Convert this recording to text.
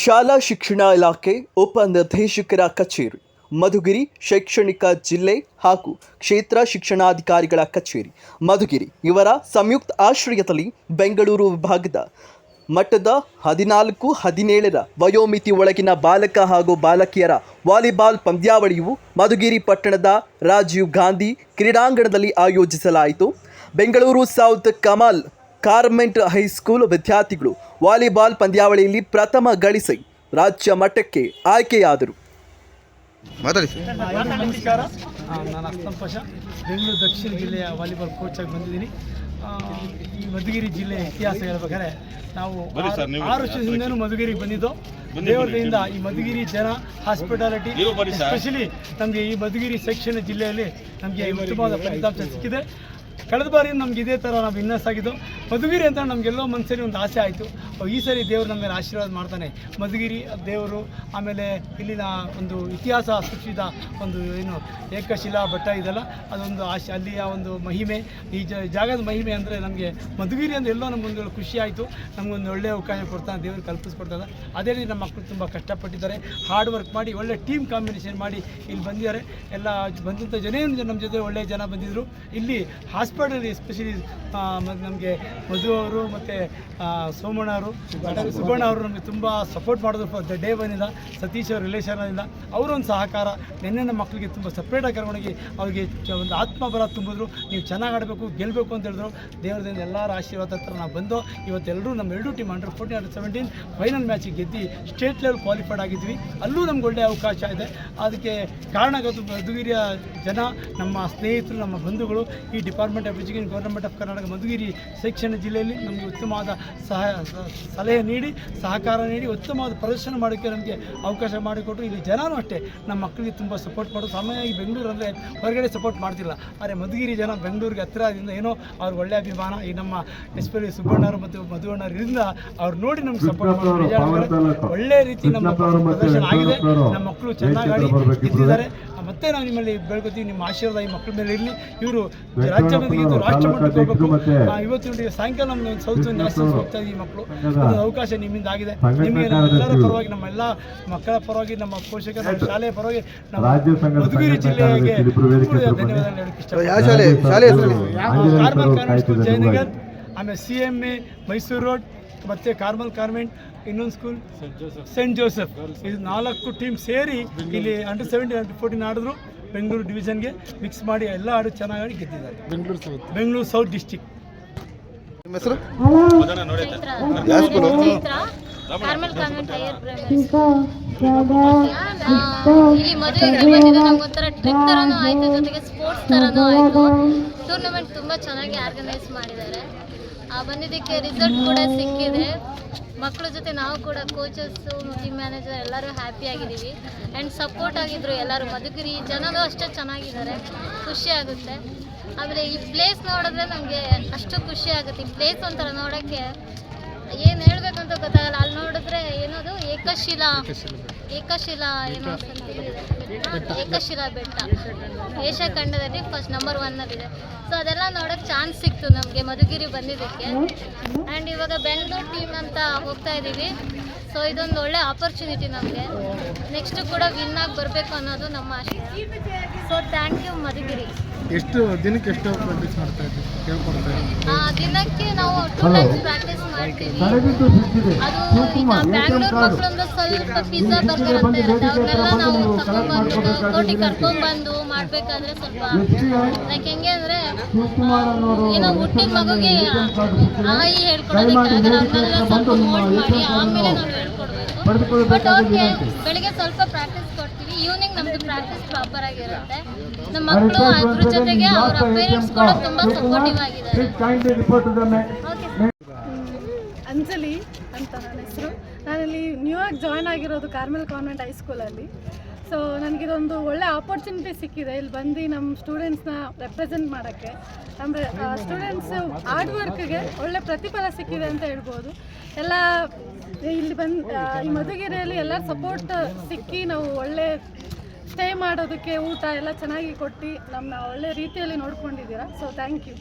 ಶಾಲಾ ಶಿಕ್ಷಣ ಇಲಾಖೆ ಉಪನಿರ್ದೇಶಕರ ಕಚೇರಿ, ಮಧುಗಿರಿ ಶೈಕ್ಷಣಿಕ ಜಿಲ್ಲೆ ಹಾಗೂ ಕ್ಷೇತ್ರ ಶಿಕ್ಷಣಾಧಿಕಾರಿಗಳ ಕಚೇರಿ ಮಧುಗಿರಿ ಇವರ ಸಂಯುಕ್ತ ಆಶ್ರಯದಲ್ಲಿ ಬೆಂಗಳೂರು ವಿಭಾಗದ ಮಟ್ಟದ 14-17 ವಯೋಮಿತಿ ಒಳಗಿನ ಬಾಲಕ ಹಾಗೂ ಬಾಲಕಿಯರ ವಾಲಿಬಾಲ್ ಪಂದ್ಯಾವಳಿಯು ಮಧುಗಿರಿ ಪಟ್ಟಣದ ರಾಜೀವ್ ಗಾಂಧಿ ಕ್ರೀಡಾಂಗಣದಲ್ಲಿ ಆಯೋಜಿಸಲಾಯಿತು. Bengaluru south Carmel convent high school ವಿದ್ಯಾರ್ಥಿಗಳು ವಾಲಿಬಾಲ್ ಪಂದ್ಯಾವಳಿಯಲ್ಲಿ ಪ್ರಥಮ ಗಳಿಸಿ ರಾಜ್ಯ ಮಟ್ಟಕ್ಕೆ ಆಯ್ಕೆಯಾದರು. ನಮಸ್ಕಾರ, ನಾನು ಅಸ್ತಂ ಪಾಷಾ, ಬೆಂಗಳೂರು ದಕ್ಷಿಣ ಜಿಲ್ಲೆಯ ವಾಲಿಬಾಲ್ ಕೋಚ್ ಆಗಿ ಬಂದಿದ್ದೀನಿ. ಈ ಮಧುಗಿರಿ ಜಿಲ್ಲೆಯ ಇತಿಹಾಸ ಹೇಳ್ಬೇಕಾದ್ರೆ ನಾವು 6 ವರ್ಷದಿಂದನೂ ಮಧುಗಿರಿಗೆ ಬಂದಿದ್ದು. ದೇವರದಿಂದ ಈ ಮಧುಗಿರಿ ಜನ ಹಾಸ್ಪಿಟಾಲಿಟಿ, ಎಸ್ಪೆಷಲಿ ನಮಗೆ ಈ ಮಧುಗಿರಿ ಸೆಕ್ಷನ್ ಜಿಲ್ಲೆಯಲ್ಲಿ ನಮಗೆ ಉತ್ತಮವಾದ ಫಲಿತಾಂಶ ಸಿಕ್ಕಿದೆ. ಕಳೆದ ಬಾರಿ ನಮ್ಗೆ ಇದೇ ಥರ ನಾವು ವಿನ್ನರ್ಸ್ ಆಗಿದ್ದು. ಮಧುಗಿರಿ ಅಂತ ನಮಗೆಲ್ಲೋ ಮನಸ್ಸಲ್ಲಿ ಒಂದು ಆಸೆ ಆಯಿತು. ಈ ಸರಿ ದೇವರು ನಮ್ಮ ಮೇಲೆ ಆಶೀರ್ವಾದ ಮಾಡ್ತಾನೆ. ಮಧುಗಿರಿ ದೇವರು, ಆಮೇಲೆ ಇಲ್ಲಿನ ಒಂದು ಇತಿಹಾಸ ಸೃಷ್ಟಿಸಿದ ಒಂದು ಏನು ಏಕಶಿಲಾ ಬೆಟ್ಟ ಇದೆಲ್ಲ, ಅದೊಂದು ಆಶೆ, ಅಲ್ಲಿಯ ಒಂದು ಮಹಿಮೆ, ಈ ಜಾಗದ ಮಹಿಮೆ ಅಂದರೆ ನಮಗೆ ಮಧುಗಿರಿ ಅಂದರೆ ಎಲ್ಲೋ ನಮಗೊಂದು ಖುಷಿ ಆಯಿತು. ನಮಗೊಂದು ಒಳ್ಳೆಯ ಅವಕಾಶ ಕೊಡ್ತಾನೆ ದೇವರು, ಕಲ್ಪಿಸ್ಕೊಡ್ತಾರೆ. ಅದೇ ರೀತಿ ನಮ್ಮ ಮಕ್ಕಳು ತುಂಬ ಕಷ್ಟಪಟ್ಟಿದ್ದಾರೆ, ಹಾರ್ಡ್ ವರ್ಕ್ ಮಾಡಿ ಒಳ್ಳೆ ಟೀಮ್ ಕಾಂಬಿನೇಷನ್ ಮಾಡಿ ಇಲ್ಲಿ ಬಂದಿದ್ದಾರೆ. ಎಲ್ಲ ಬಂದಂಥ ನಮ್ಮ ಜೊತೆ ಒಳ್ಳೆಯ ಜನ ಬಂದಿದ್ದರು. ಇಲ್ಲಿ ಹಾಸ್ಪಿಟಲ್ ಎಸ್ಪೆಷಲಿ ನಮಗೆ ಮಧು ಅವರು ಮತ್ತು ಸೋಮಣ್ಣ ಅವರು, ಸುಬ್ಬಣ್ಣ ಅವರು ನಮಗೆ ತುಂಬ ಸಪೋರ್ಟ್ ಮಾಡೋದು ಡೇ ಒನ್ನಿಂದ. ಸತೀಶ್ ಅವ್ರ ರಿಲೇಷನಿಂದ ಅವರೊಂದು ಸಹಕಾರ. ನಿನ್ನೆ ನಮ್ಮ ಮಕ್ಕಳಿಗೆ ತುಂಬ ಸಪ್ರೇಟಾಗಿ ಕರ್ಕೊಂಡೋಗಿ ಅವ್ರಿಗೆ ಒಂದು ಆತ್ಮಬಲ ತುಂಬಿದ್ರು. ನೀವು ಚೆನ್ನಾಗಿ ಆಡಬೇಕು, ಗೆಲ್ಲಬೇಕು ಅಂತ ಹೇಳಿದ್ರು. ದೇವರದಿಂದ ಎಲ್ಲರ ಆಶೀರ್ವಾದ ಹತ್ರ ನಾವು ಬಂದು ಇವತ್ತೆಲ್ಲರೂ ನಮ್ಮ 2 ಟೀಮ್ ಅಂಡರ್-14 ಅಂಡರ್-17 ಫೈನಲ್ ಮ್ಯಾಚಿಗೆ ಗೆದ್ದು ಸ್ಟೇಟ್ ಲೆವೆಲ್ ಕ್ವಾಲಿಫೈಡ್ ಆಗಿದ್ವಿ. ಅಲ್ಲೂ ನಮ್ಗೆ ಒಳ್ಳೆಯ ಅವಕಾಶ ಇದೆ. ಅದಕ್ಕೆ ಕಾರಣ ಮಧುಗಿರಿಯ ಜನ, ನಮ್ಮ ಸ್ನೇಹಿತರು, ನಮ್ಮ ಬಂಧುಗಳು, ಈ department of education, government of Karnataka Madhugiri section ಜಿಲ್ಲೆಯಲ್ಲಿ ನಮಗೆ ಉತ್ತಮವಾದ ಸಲಹೆ ನೀಡಿ, ಸಹಕಾರ ನೀಡಿ, ಉತ್ತಮವಾದ ಪ್ರದರ್ಶನ ಮಾಡೋಕ್ಕೆ ನಮಗೆ ಅವಕಾಶ ಮಾಡಿಕೊಟ್ರು. ಇಲ್ಲಿ ಜನನೂ ಅಷ್ಟೇ ನಮ್ಮ ಮಕ್ಕಳಿಗೆ ತುಂಬ ಸಪೋರ್ಟ್ ಮಾಡೋದು. ಸಾಮಾನ್ಯವಾಗಿ ಬೆಂಗಳೂರು ಅಂದರೆ ಹೊರಗಡೆ ಸಪೋರ್ಟ್ ಮಾಡ್ತಿಲ್ಲ, ಆದರೆ ಮಧುಗಿರಿ ಜನ ಬೆಂಗಳೂರಿಗೆ ಹತ್ತಿರದಿಂದ ಏನೋ ಅವ್ರಿಗೆ ಒಳ್ಳೆಯ ಅಭಿಮಾನ. ಈ ನಮ್ಮ ಎಸ್ಪೆಷಲಿ ಸುಬ್ಬಣ್ಣವರು ಮತ್ತು ಮಧುವಣ್ಣರಿಂದ ಅವ್ರು ನೋಡಿ ನಮ್ಗೆ ಸಪೋರ್ಟ್ ಮಾಡೋದು. ಒಳ್ಳೆಯ ರೀತಿ ನಮ್ಮ ಪ್ರದರ್ಶನ ಆಗಿದೆ. ನಮ್ಮ ಮಕ್ಕಳು ಚೆನ್ನಾಗಿ ಆಡಿ ಗೆದ್ದಿದ್ದಾರೆ. ಮತ್ತೆ ನಾವು ನಿಮ್ಮಲ್ಲಿ ಬೆಳ್ಕೊತೀವಿ, ನಿಮ್ಮ ಆಶೀರ್ವಾದ ಈ ಮಕ್ಕಳ ಮೇಲೆ ಇರಲಿ. ಇವರು ರಾಜ್ಯ ಮಟ್ಟಕ್ಕೆ, ರಾಷ್ಟ್ರ ಮಟ್ಟಕ್ಕೆ ಹೋಗಬೇಕು. ಇವತ್ತು ನೋಡಿ ಸಾಯಂಕಾಲ ನಮ್ಗೆ ಒಂದು ಸೌತ್ ನ್ಯಾಷನಲ್ಸ್ ಹೋಗ್ತಾ ಇದ್ದೀವಿ ಮಕ್ಕಳು. ಒಂದು ಅವಕಾಶ ನಿಮ್ಮಿಂದ ಆಗಿದೆ. ನಿಮಗೆ ನಮ್ಮೆಲ್ಲರ ಪರವಾಗಿ, ನಮ್ಮ ಎಲ್ಲ ಮಕ್ಕಳ ಪರವಾಗಿ, ನಮ್ಮ ಪೋಷಕರ, ನಮ್ಮ ಶಾಲೆಯ ಪರವಾಗಿ, ನಮ್ಮ ಮಧುಗಿರಿ ಜಿಲ್ಲೆಗೆ ಧನ್ಯವಾದ ಹೇಳಕ್ಕೆ ಇಷ್ಟಪಡ್ತೀನಿ. ಕಾರ್ಮಲ್ ಕಾನ್ವೆಂಟ್ ಸ್ಕೂಲ್ ಜಯನಗರ್, ಆಮೇಲೆ CMA ಮೈಸೂರು ರೋಡ್, ಮತ್ತು ಕಾರ್ಮಲ್ ಕಾನ್ವೆಂಟ್, ಇನ್ನೊಂದು ಸ್ಕೂಲ್ ಸೆಂಟ್ ಜೋಸೆಫ್. ಇದು 4 ಟೀಮ್ ಸೇರಿ ಇಲ್ಲಿ ಅಂಡರ್-17 ಅಂಡರ್-14 ಆಡಿದ್ರು. ಬೆಂಗಳೂರು ಡಿವಿಷನ್ಗೆ ಮಿಕ್ಸ್ ಮಾಡಿ ಎಲ್ಲ ಆಡಿ ಚೆನ್ನಾಗಿ ಆಡಿ ಗೆದ್ದಿದ್ದಾರೆ. Bengaluru south district. ನಿಮ್ಮ ಹೆಸರು? Carmel convent higher primary school. ಇಲ್ಲಿ ಮದುವೆಗೆ ಬಂದಿದ್ದು ನಮ್ಗೊಂಥರ ಟ್ರಿಪ್ ಥರನೂ ಆಯಿತು, ಜೊತೆಗೆ ಸ್ಪೋರ್ಟ್ಸ್ ಥರನೂ ಆಯಿತು. ಟೂರ್ನಮೆಂಟ್ ತುಂಬ ಚೆನ್ನಾಗಿ ಆರ್ಗನೈಸ್ ಮಾಡಿದ್ದಾರೆ. ಬಂದಿದ್ದಕ್ಕೆ ರಿಸಲ್ಟ್ ಕೂಡ ಸಿಕ್ಕಿದೆ. ಮಕ್ಕಳ ಜೊತೆ ನಾವು ಕೂಡ ಕೋಚಸ್ಸು, ಟೀಮ್ ಮ್ಯಾನೇಜರ್ ಎಲ್ಲರೂ ಹ್ಯಾಪಿ ಆಗಿದ್ದೀವಿ. ಆ್ಯಂಡ್ ಸಪೋರ್ಟ್ ಆಗಿದ್ದರು ಎಲ್ಲರೂ. ಮಧುಗಿರಿ ಜನನೂ ಅಷ್ಟೇ ಚೆನ್ನಾಗಿದ್ದಾರೆ, ಖುಷಿ ಆಗುತ್ತೆ. ಆಮೇಲೆ ಈ ಪ್ಲೇಸ್ ನೋಡಿದ್ರೆ ನಮಗೆ ಅಷ್ಟು ಖುಷಿ ಆಗುತ್ತೆ. ಈ ಪ್ಲೇಸ್ ಒಂಥರ ನೋಡೋಕ್ಕೆ ಏನು ಹೇಳಬೇಕು ಅಂತ ಗೊತ್ತಾಗಲ್ಲ. ಅಲ್ಲಿ ನೋಡಿದ್ರೆ ಏನದು ಏಕಶಿಲಾ ಏನೋ ಏಕಶಿಲಾ ಬೆಟ್ಟ ಏಷ್ಯಾ ಖಂಡದಲ್ಲಿ ಫಸ್ಟ್ ನಂಬರ್ 1 ಸೊ ಅದೆಲ್ಲ ನೋಡೋಕ್ಕೆ ಚಾನ್ಸ್ ಸಿಕ್ತು ನಮಗೆ ಮಧುಗಿರಿ ಬಂದಿದ್ದಕ್ಕೆ. ಆ್ಯಂಡ್ ಇವಾಗ ಬೆಂಗಳೂರು ಟೀಮ್ ಅಂತ ಹೋಗ್ತಾ ಇದ್ದೀವಿ. ಸೊ ಇದೊಂದು ಒಳ್ಳೆ ಆಪರ್ಚುನಿಟಿ ನಮಗೆ. ನೆಕ್ಸ್ಟ್ ಕೂಡ ವಿನ್ ಆಗಿ ಬರಬೇಕು ಅನ್ನೋದು ನಮ್ಮ ಆಶೆ. So thank you Madhugiri. ದಿನಕ್ಕೆ ಎಷ್ಟು ಪ್ರಾಕ್ಟೀಸ್ ಮಾಡ್ತಾ ಇದ್ದೀವಿ? ದಿನಕ್ಕೆ ನಾವು 2 ಟೈಮ್ಸ್ ಪ್ರಾಕ್ಟೀಸ್ ಮಾಡ್ತೀವಿ. ಅದು ಈಗ ಬ್ಯಾಂಗ್ಳೂರ್ ಮಕ್ಕಳು ಅಂದ್ರೆ ಸ್ವಲ್ಪ ಪಿಜ್ಜಾ ಬರ್ಗರ್ ಅಂತ ಇರುತ್ತೆ, ಅವ್ರನ್ನೆಲ್ಲ ನಾವು ತಗೊಂಡ್ಬಂದು ಕೋಟಿಗೆ ಕರ್ಕೊಂಡ್ಬಂದು ಮಾಡಬೇಕಾದ್ರೆ ಸ್ವಲ್ಪ ಲೈಕ್ ಹೆಂಗೆ ಅಂದರೆ ಏನೋ ಹುಟ್ಟಿದ ಮಗುಗೆ ಆಯಿ ಹೇಳ್ಕೊಡೋದಕ್ಕಾಗಲ್ಲ. ಅವ್ರನ್ನೆಲ್ಲ ಸ್ವಲ್ಪ ಮೋಲ್ಡ್ ಮಾಡಿ ಆಮೇಲೆ ನಾವು ಹೇಳ್ಕೊಡ್ಬೇಕು. ಬಟ್ ಅವ್ರಿಗೆ ಬೆಳಿಗ್ಗೆ ಸ್ವಲ್ಪ ಪ್ರಾಕ್ಟೀಸ್ ಕೊಡ್ತೀವಿ, ಈವ್ನಿಂಗ್ ನಮ್ಮದು ಪ್ರಾಕ್ಟೀಸ್ ಪ್ರಾಪರ್ ಆಗಿರುತ್ತೆ. ನಮ್ಮ ಮಕ್ಕಳು ಅದ್ರ ಜೊತೆಗೆ ಅವರ ಪೇರೆಂಟ್ಸ್ ಕೂಡ ತುಂಬ ಸಪೋರ್ಟಿವ್ ಆಗಿದ್ದಾರೆ. ಅಂಜಲಿ ಅಂತ ನನ್ನ ಹೆಸರು. ನಾನಿಲ್ಲಿ ನ್ಯೂಯಾಗಿ ಜಾಯ್ನ್ ಆಗಿರೋದು ಕಾರ್ಮೆಲ್ ಕಾನ್ವೆಂಟ್ ಹೈಸ್ಕೂಲಲ್ಲಿ. ಸೊ ನನಗಿದೊಂದು ಒಳ್ಳೆ ಆಪರ್ಚುನಿಟಿ ಸಿಕ್ಕಿದೆ ಇಲ್ಲಿ ಬಂದು ನಮ್ಮ ಸ್ಟೂಡೆಂಟ್ಸ್ನ ರೆಪ್ರೆಸೆಂಟ್ ಮಾಡೋಕ್ಕೆ. ನಮ್ಮ ಸ್ಟೂಡೆಂಟ್ಸು ಹಾರ್ಡ್ ವರ್ಕ್ಗೆ ಒಳ್ಳೆ ಪ್ರತಿಫಲ ಸಿಕ್ಕಿದೆ ಅಂತ ಹೇಳ್ಬೋದು. ಎಲ್ಲ ಇಲ್ಲಿ ಬಂದು ಈ ಮಧುಗಿರಿಯಲ್ಲಿ ಎಲ್ಲರ ಸಪೋರ್ಟ್ ಸಿಕ್ಕಿ ನಾವು ಒಳ್ಳೆ ಸ್ಟೇ ಮಾಡೋದಕ್ಕೆ ಊಟ ಎಲ್ಲ ಚೆನ್ನಾಗಿ ಕೊಟ್ಟು ನಮ್ಮನ್ನ ಒಳ್ಳೆ ರೀತಿಯಲ್ಲಿ ನೋಡ್ಕೊಂಡಿದ್ದೀರಾ. So thank you.